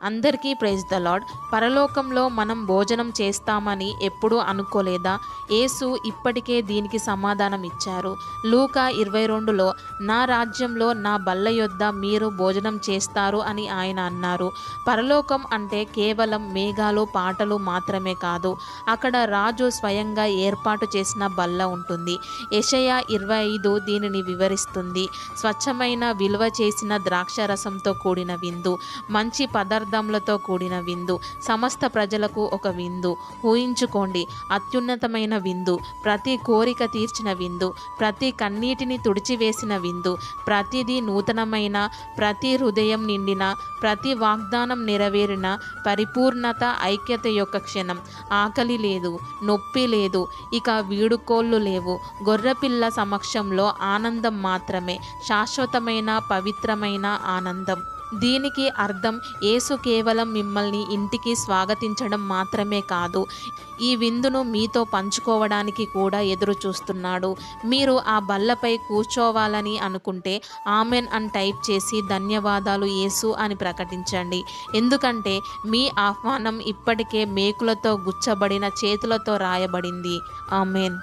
అందరికీ praise the lord. పరలోకంలో మనం భోజనం చేస్తామని ఎప్పుడూ అనుకోలేదా? యేసు ఇప్పటికే దీనికి సమాధానం ఇచ్చారు. లూకా 22లో నా రాజ్యంలో నా బల్ల యొద్ద మీరు భోజనం చేస్తారు అని ఆయన అన్నారు. పరలోకం అంటే కేవలం మేఘాలు పాటలు మాత్రమే కాదు. అక్కడ రాజు స్వయంగా ఏర్పాటు చేసిన బల్ల ఉంటుంది. యెషయా 25 దీనిని వివరిస్తుంది. స్వచ్ఛమైన విలువ చేసిన ద్రాక్షరసంతో కూడిన విందు, మంచి పదార్థములతో కూడిన విందు, సమస్త ప్రజలకు ఒక విందు. ఊహించుకోండి, అత్యున్నతమైన విందు, ప్రతి కోరిక తీర్చిన విందు, ప్రతి కన్నీటిని తుడిచివేసిన విందు, ప్రతిదీ నూతనమైన, ప్రతి హృదయం నిండిన, ప్రతి వాగ్దానం నెరవేరిన పరిపూర్ణత, ఐక్యత యొక్క క్షణం. ఆకలి లేదు, నొప్పి లేదు, ఇక వీడుకోళ్ళు లేవు. గొర్రెపిల్ల సమక్షంలో ఆనందం మాత్రమే, శాశ్వతమైన పవిత్రమైన ఆనందం. దీనికి అర్థం యేసు కేవలం మిమ్మల్ని ఇంటికి స్వాగతించడం మాత్రమే కాదు, ఈ విందును మీతో పంచుకోవడానికి కూడా ఎదురు చూస్తున్నాడు. మీరు ఆ బల్లపై కూర్చోవాలని అనుకుంటే ఆమెన్ అని టైప్ చేసి ధన్యవాదాలు యేసు అని ప్రకటించండి. ఎందుకంటే మీ ఆహ్వానం ఇప్పటికే మేకులతో గుచ్చబడిన చేతులతో రాయబడింది. ఆమెన్.